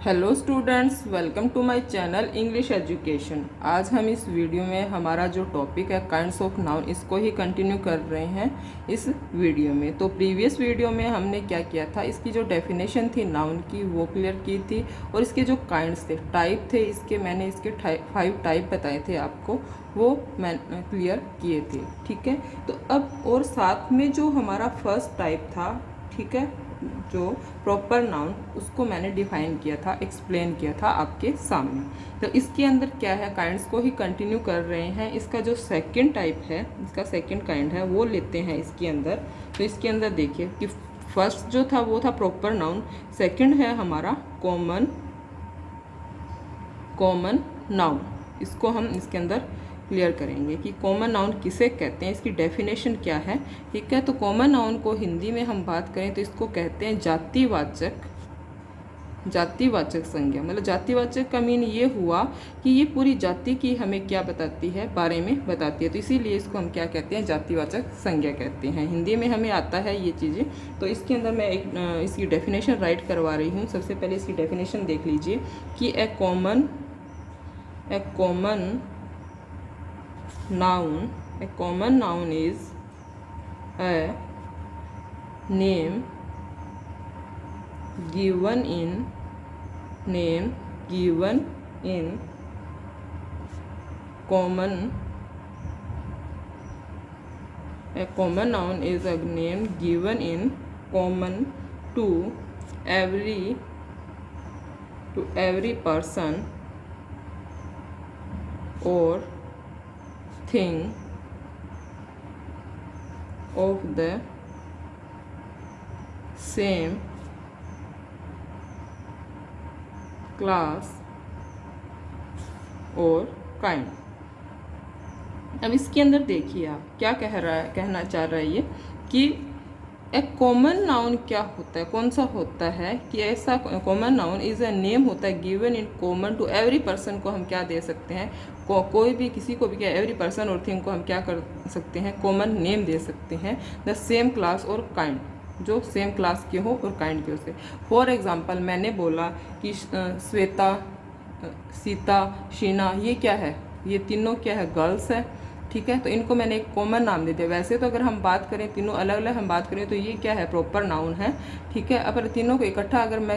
Hello students, welcome to my channel English education. आज हम इस वीडियो में हमारा जो टॉपिक है काइंड्स ऑफ नाउन, इसको ही कंटिन्यू कर रहे हैं इस वीडियो में। तो प्रीवियस वीडियो में हमने क्या किया था, इसकी जो डेफिनेशन थी नाउन की वो क्लियर की थी, और इसके जो काइंड्स थे, टाइप थे इसके, मैंने इसके 5 टाइप बताए थे आपको, वो मैं क्लियर किए थे। ठीक है, तो अब और साथ में जो हमारा फर्स्ट टाइप था, ठीक है, जो प्रॉपर नाउन, उसको मैंने डिफाइन किया था, एक्सप्लेन किया था आपके सामने। तो इसके अंदर क्या है, काइंड्स को ही कंटिन्यू कर रहे हैं। इसका जो सेकंड टाइप है, इसका सेकंड काइंड है, वो लेते हैं इसके अंदर। तो इसके अंदर देखिए कि फर्स्ट जो था वो था प्रॉपर नाउन, सेकंड है हमारा कॉमन नाउन। इसको हम इसके अंदर क्लियर करेंगे कि कॉमन नाउन किसे कहते हैं, इसकी डेफिनेशन क्या है। ठीक है, तो कॉमन नाउन को हिंदी में हम बात करें तो इसको कहते हैं जातिवाचक संज्ञा। मतलब जातिवाचक का मीन ये हुआ कि ये पूरी जाति की हमें क्या बताती है, बारे में बताती है। तो इसीलिए इसको हम क्या कहते हैं, जातिवाचक संज्ञा कहते हैं। हिंदी में हमें आता है ये चीज़ें। तो इसके अंदर मैं एक इसकी डेफिनेशन राइट करवा रही हूँ। सबसे पहले इसकी डेफिनेशन देख लीजिए कि ए common noun is a name given in common. A common noun is a name given in common to every person or thing of the same class और काइंड। अब इसके अंदर देखिए आप क्या कहना चाह रहा है ये कि एक कॉमन नाउन क्या होता है, कौन सा होता है कि ऐसा common noun is a name होता है given in common to every person को हम क्या दे सकते हैं, कोई भी किसी को भी क्या, एवरी पर्सन और थिंग को हम क्या कर सकते हैं, कॉमन नेम दे सकते हैं द सेम क्लास और काइंड, जो सेम क्लास के हो और काइंड के हो से। फॉर एग्जाम्पल मैंने बोला कि श्वेता, सीता, शीना, ये क्या है, ये तीनों क्या है, गर्ल्स है। ठीक है, तो इनको मैंने एक कॉमन नाम दे दिया। वैसे तो अगर हम बात करें तीनों अलग अलग हम बात करें तो ये क्या है, प्रॉपर नाउन है। ठीक है, अगर तीनों को इकट्ठा अगर मैं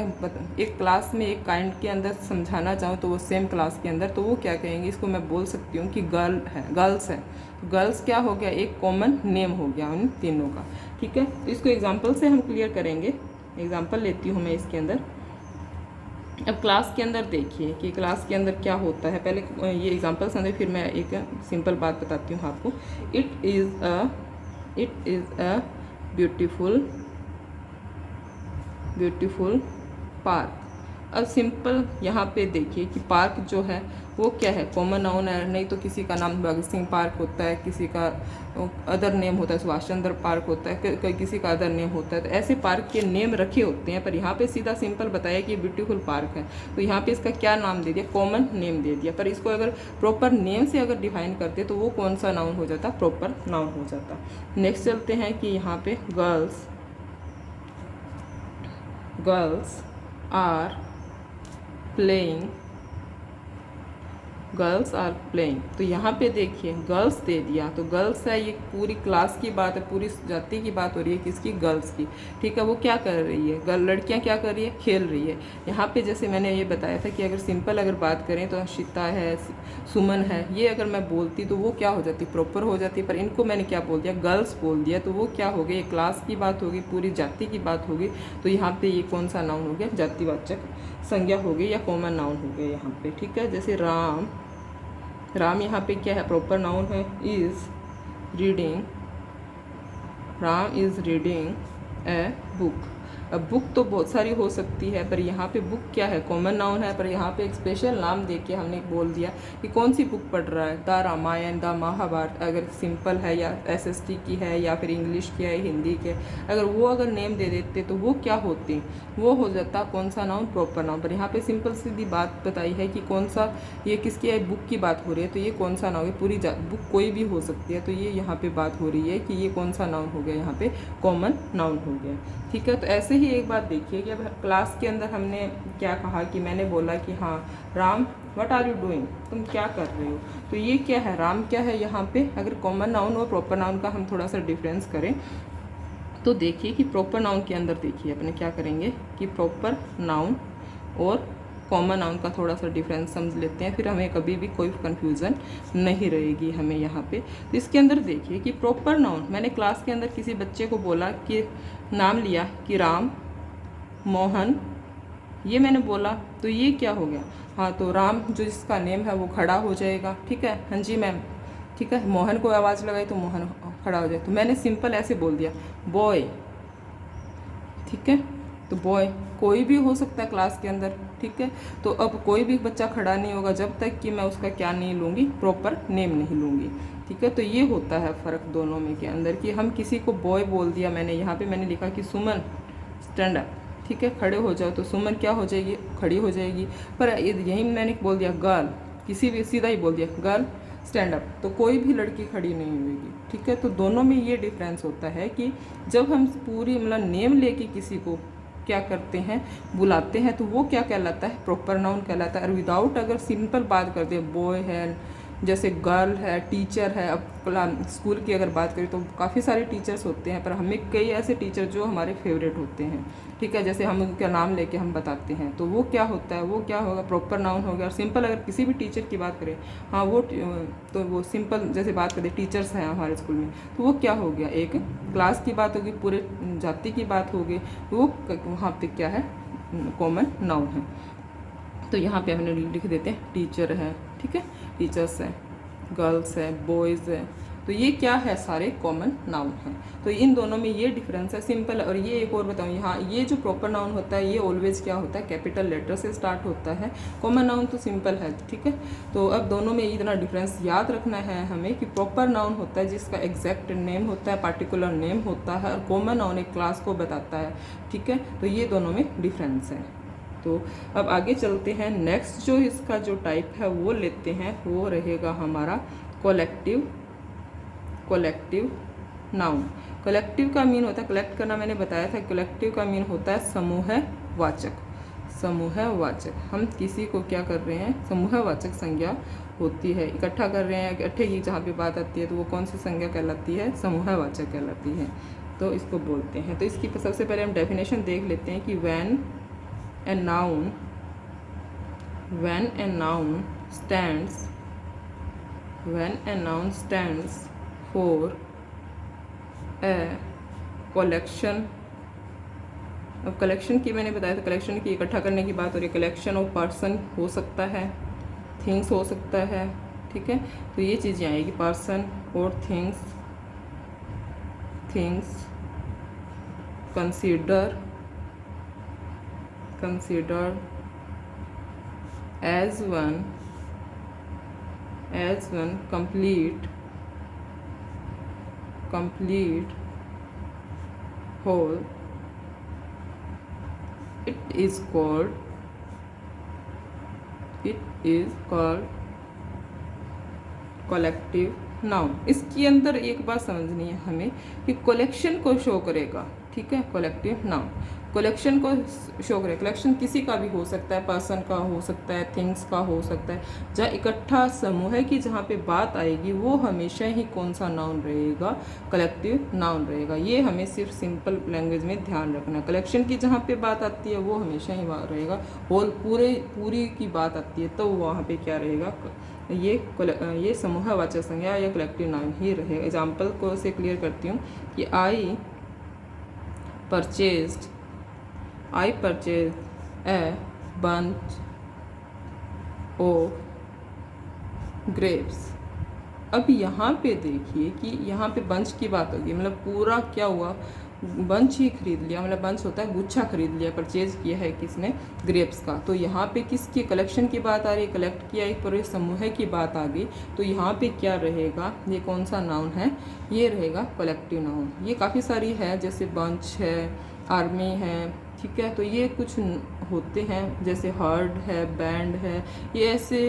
एक क्लास में एक काइंड के अंदर समझाना चाहूँ तो वो सेम क्लास के अंदर, तो वो क्या कहेंगे, इसको मैं बोल सकती हूँ कि गर्ल्स है। गर्ल्स क्या हो गया, एक कॉमन नेम हो गया उन तीनों का। ठीक है, तो इसको एग्जाम्पल से हम क्लियर करेंगे। एग्जाम्पल लेती हूँ मैं इसके अंदर। अब क्लास के अंदर देखिए कि क्लास के अंदर क्या होता है। पहले ये एग्जांपल समझे, फिर मैं एक सिंपल बात बताती हूँ आपको। It is a beautiful park. अब सिंपल यहाँ पे देखिए कि पार्क जो है वो क्या है, कॉमन नाउन है। नहीं तो किसी का नाम भगत सिंह पार्क होता है, किसी का अदर नेम होता है, सुभाष चंद्र पार्क होता है, किसी का अदर नेम होता है। तो ऐसे पार्क के नेम रखे होते हैं, पर यहाँ पे सीधा सिंपल बताया कि ब्यूटीफुल पार्क है, तो यहाँ पे इसका क्या नाम दे दिया, कॉमन नेम दे दिया। पर इसको अगर प्रॉपर नेम से अगर डिफाइन करते तो वो कौन सा नाउन हो जाता, प्रॉपर नाउन हो जाता। नेक्स्ट चलते हैं कि यहाँ पे गर्ल्स आर प्लेइंग। तो यहाँ पे देखिए गर्ल्स दे दिया, तो गर्ल्स है, ये पूरी क्लास की बात है, पूरी जाति की बात हो रही है, किसकी, गर्ल्स की। ठीक है, वो क्या कर रही है, लड़कियाँ क्या कर रही है, खेल रही है। यहाँ पे जैसे मैंने ये बताया था कि अगर सिंपल अगर बात करें तो शिता है, सुमन है, ये अगर मैं बोलती तो वो क्या हो जाती, प्रॉपर हो जाती। पर इनको मैंने क्या बोल दिया, गर्ल्स बोल दिया, तो वो क्या हो गई, क्लास की बात होगी, पूरी जाति की बात होगी। तो यहाँ पे ये कौन सा नाउन हो गया, जातिवाचक संज्ञा हो गई या कॉमन नाउन हो गया यहाँ पे। ठीक है, जैसे राम यहाँ पे क्या है, प्रॉपर नाउन है, Ram is reading a book. अब बुक तो बहुत सारी हो सकती है, पर यहाँ पे बुक क्या है, कॉमन नाउन है। पर यहाँ पे एक स्पेशल नाम दे के हमने बोल दिया कि कौन सी बुक पढ़ रहा है, द रामायण, द महाभारत। अगर सिंपल है या SST की है या फिर इंग्लिश की है, हिंदी के, अगर नेम दे देते तो वो क्या होती, वो हो जाता कौन सा नाउन, प्रॉपर नाउन। पर यहाँ पे सिंपल सीधी बात बताई है कि कौन सा, ये किसकी है, बुक की बात हो रही है, तो ये कौन सा नाउन है, पूरी बुक कोई भी हो सकती है। तो ये यहाँ पे बात हो रही है कि ये कौन सा नाउन हो गया, यहाँ पे कॉमन नाउन हो गया। ठीक है, तो ऐसे ही एक बात देखिए कि अब क्लास के अंदर हमने क्या कहा कि मैंने बोला कि हाँ Ram what are you doing, तुम क्या कर रहे हो। तो ये क्या है, राम क्या है यहाँ पे। अगर कॉमन नाउन और प्रॉपर नाउन का हम थोड़ा सा डिफरेंस करें तो देखिए कि प्रॉपर नाउन के अंदर देखिए अपने क्या करेंगे कि प्रॉपर नाउन और कॉमन नाउन का थोड़ा सा डिफरेंस समझ लेते हैं, फिर हमें कभी भी कोई कन्फ्यूज़न नहीं रहेगी हमें यहाँ पे। तो इसके अंदर देखिए कि प्रॉपर नाउन, मैंने क्लास के अंदर किसी बच्चे को बोला कि नाम लिया कि राम, मोहन, ये मैंने बोला तो ये क्या हो गया, हाँ तो राम जो जिसका नेम है वो खड़ा हो जाएगा, ठीक है, हाँ जी मैम, ठीक है। मोहन को आवाज़ लगाई तो मोहन खड़ा हो जाए। तो मैंने सिंपल ऐसे बोल दिया बॉय, ठीक है। तो बॉय कोई भी हो सकता है क्लास के अंदर, ठीक है। तो अब कोई भी बच्चा खड़ा नहीं होगा जब तक कि मैं उसका क्या नहीं लूँगी, प्रॉपर नेम नहीं लूँगी, ठीक है। तो ये होता है फ़र्क दोनों में के अंदर कि हम किसी को बॉय बोल दिया, मैंने यहाँ पे मैंने लिखा कि सुमन स्टैंड अप, ठीक है, खड़े हो जाओ, तो सुमन क्या हो जाएगी, खड़ी हो जाएगी। पर यही मैंने बोल दिया गर्ल, किसी भी सीधा ही बोल दिया गर्ल स्टैंड अप, तो कोई भी लड़की खड़ी नहीं होगी, ठीक है। तो दोनों में ये डिफरेंस होता है कि जब हम पूरी मतलब नेम लेके किसी को क्या करते हैं, बुलाते हैं, तो वो क्या कहलाता है, प्रॉपर नाउन कहलाता है। और विदाउट अगर सिंपल बात करते हैं, बॉय है, जैसे गर्ल है, टीचर है, अब स्कूल की अगर बात करें तो काफ़ी सारे टीचर्स होते हैं, पर हमें कई ऐसे टीचर जो हमारे फेवरेट होते हैं, ठीक है, जैसे हम उनका नाम लेके हम बताते हैं, तो वो क्या होता है, वो क्या होगा, प्रॉपर नाउन हो गया। और सिंपल अगर किसी भी टीचर की बात करें, हाँ वो तो वो सिंपल जैसे बात करें टीचर्स हैं हमारे स्कूल में, तो वो क्या हो गया, एक क्लास की बात होगी, पूरे जाति की बात होगी, वो वहाँ पे क्या है, कॉमन नाउन है। तो यहाँ पे हमने लिख देते हैं टीचर है, ठीक है, टीचर्स है, गर्ल्स है, बॉयज़ है, तो ये क्या है, सारे कॉमन नाउन हैं। तो इन दोनों में ये डिफरेंस है सिंपल। और ये एक और बताऊँ, यहाँ ये जो प्रॉपर नाउन होता है ये ऑलवेज क्या होता है, कैपिटल लेटर से स्टार्ट होता है, कॉमन नाउन तो सिंपल है, ठीक है। तो अब दोनों में इतना डिफरेंस याद रखना है हमें कि प्रॉपर नाउन होता है जिसका एग्जैक्ट नेम होता है, पार्टिकुलर नेम होता है, और कॉमन नाउन एक क्लास को बताता है, ठीक है। तो ये दोनों में डिफरेंस है। तो अब आगे चलते हैं, नेक्स्ट जो इसका जो टाइप है वो लेते हैं, वो रहेगा हमारा कोलेक्टिव नाउन। कलेक्टिव का मीन होता है, कलेक्ट करना मैंने बताया था, कलेक्टिव का मीन होता है समूहवाचक। समूहवाचक, हम किसी को क्या कर रहे हैं, समूहवाचक संज्ञा होती है, इकट्ठा कर रहे हैं, इकट्ठे की जहाँ पे बात आती है तो वो कौन सी संज्ञा कहलाती है, समूहवाचक कहलाती है, तो इसको बोलते हैं। तो इसकी सबसे पहले हम डेफिनेशन देख लेते हैं कि when a noun stands for a collection। अब कलेक्शन की मैंने बताया था, कलेक्शन की इकट्ठा करने की बात हो रही है, कलेक्शन ऑफ पर्सन हो सकता है, थिंग्स हो सकता है, ठीक है। तो ये चीज़ें आएगी, पर्सन और things considered as one complete whole, it is called collective noun. इसके अंदर एक बात समझनी है हमें कि कलेक्शन को शो करेगा, ठीक है, कलेक्टिव नाउन कलेक्शन को शो करेगा। कलेक्शन किसी का भी हो सकता है, पर्सन का हो सकता है, थिंग्स का हो सकता है, जहाँ इकट्ठा समूह है कि जहाँ पे बात आएगी वो हमेशा ही कौन सा नाउन रहेगा, कलेक्टिव नाउन रहेगा। ये हमें सिर्फ सिंपल लैंग्वेज में ध्यान रखना है। कलेक्शन की जहाँ पे बात आती है वो हमेशा ही रहेगा, होल पूरी की बात आती है तो वहाँ पे क्या रहेगा, ये समूहवाचक संज्ञा या कलेक्टिव नाउन ही रहेगा। एग्जाम्पल को से क्लियर करती हूँ कि I purchase a bunch of grapes. अब यहाँ पे देखिए कि यहाँ पे बंच की बात होगी, मतलब पूरा क्या हुआ, बंच ही खरीद लिया, मतलब बंच होता है गुच्छा खरीद लिया, परचेज किया है किसने, ग्रेप्स का। तो यहाँ पे किसकी कलेक्शन की बात आ रही है, कलेक्ट किया एक पूरे समूह की बात आ गई, तो यहाँ पे क्या रहेगा, ये कौन सा नाउन है, ये रहेगा कलेक्टिव नाउन। ये काफ़ी सारी है, जैसे बंच है, आर्मी है, ठीक है। तो ये कुछ होते हैं, जैसे हर्ड है, बैंड है, ये ऐसे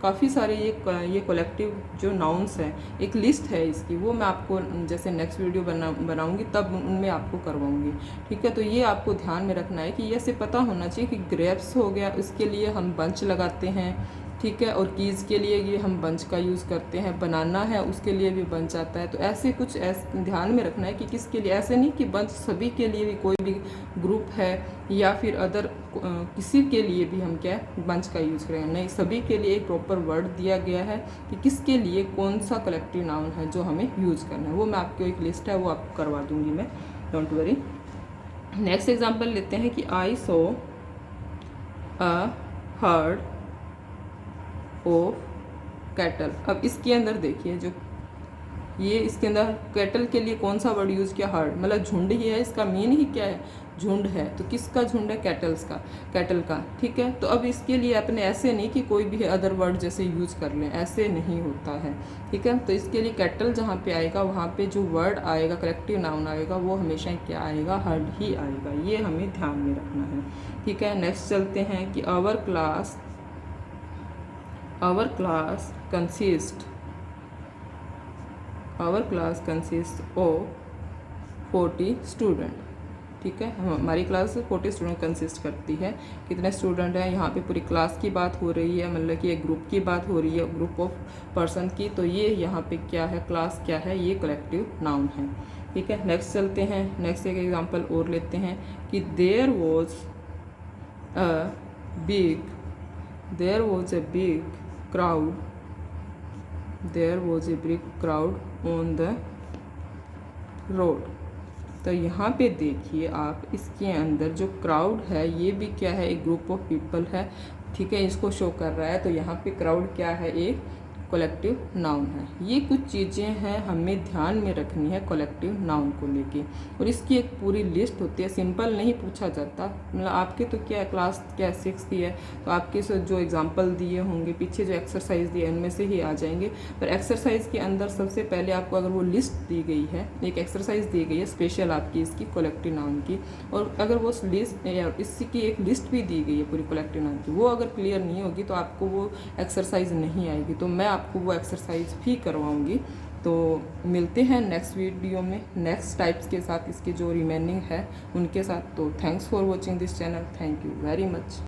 काफ़ी सारे ये कलेक्टिव जो नाउन्स हैं, एक लिस्ट है इसकी, वो मैं आपको जैसे नेक्स्ट वीडियो बनाऊंगी तब उनमें आपको करवाऊंगी, ठीक है। तो ये आपको ध्यान में रखना है कि ये ऐसे पता होना चाहिए कि ग्रेप्स हो गया, इसके लिए हम बंच लगाते हैं, ठीक है। और कीज़ के लिए ये हम बंच का यूज़ करते हैं, बनाना है उसके लिए भी बंच आता है। तो ऐसे कुछ ध्यान में रखना है कि किसके लिए, ऐसे नहीं कि बंच सभी के लिए भी, कोई भी ग्रुप है या फिर अदर किसी के लिए भी हम क्या बंच का यूज़ करेंगे, नहीं, सभी के लिए एक प्रॉपर वर्ड दिया गया है कि किसके लिए कौन सा कलेक्टिव नाउन है जो हमें यूज़ करना है। वो मैं आपको एक लिस्ट है वो आपको करवा दूँगी मैं, डोंट वरी। नेक्स्ट एग्जाम्पल लेते हैं कि आई सो अ हर्ड ऑफ कैटल। अब इसके अंदर देखिए, जो ये इसके अंदर कैटल के लिए कौन सा वर्ड यूज़ किया, हर्ड, मतलब झुंड ही है, इसका मीन ही क्या है, झुंड है। तो किसका झुंड है, कैटल्स का, कैटल का, ठीक है। तो अब इसके लिए अपने ऐसे नहीं कि कोई भी अदर वर्ड जैसे यूज़ कर लें, ऐसे नहीं होता है, ठीक है। तो इसके लिए कैटल जहाँ पे आएगा वहाँ पे जो वर्ड आएगा, कलेक्टिव नाउन आएगा, वो हमेशा क्या आएगा, हर्ड ही आएगा। ये हमें ध्यान में रखना है, ठीक है। नेक्स्ट चलते हैं कि our class consists of 40 student, ठीक है। हमारी क्लास 40 स्टूडेंट कंसिस्ट करती है। कितने स्टूडेंट हैं, यहाँ पे पूरी क्लास की बात हो रही है, मतलब कि एक ग्रुप की बात हो रही है, ग्रुप ऑफ पर्सन की। तो ये यहाँ पे क्या है, क्लास क्या है, ये कलेक्टिव नाउन है, ठीक है। नेक्स्ट चलते हैं, नेक्स्ट एक एग्जांपल और लेते हैं कि there was a big crowd on the road। तो यहाँ पे देखिए आप, इसके अंदर जो क्राउड है ये भी क्या है, एक ग्रुप ऑफ पीपल है, ठीक है, इसको शो कर रहा है। तो यहाँ पे क्राउड क्या है, एक कलेक्टिव नाउन है। ये कुछ चीज़ें हैं हमें ध्यान में रखनी है कलेक्टिव नाउन को लेके, और इसकी एक पूरी लिस्ट होती है, सिंपल नहीं पूछा जाता। मतलब आपके तो क्या क्लास क्या 6 की है, तो आपके से जो एग्जांपल दिए होंगे, पीछे जो एक्सरसाइज दिए उनमें से ही आ जाएंगे। पर एक्सरसाइज के अंदर सबसे पहले आपको अगर वो लिस्ट दी गई है, एक एक्सरसाइज दी गई है स्पेशल आपकी इसकी कलेक्टिव नाउन की, और अगर वो लिस्ट इसकी एक लिस्ट भी दी गई है पूरी कलेक्टिव नाउन की, वो अगर क्लियर नहीं होगी तो आपको वो एक्सरसाइज नहीं आएगी। तो मैं आपको वो एक्सरसाइज भी करवाऊंगी। तो मिलते हैं नेक्स्ट वीडियो में नेक्स्ट टाइप्स के साथ, इसके जो रिमेनिंग है उनके साथ। तो thanks for watching this channel, thank you very much.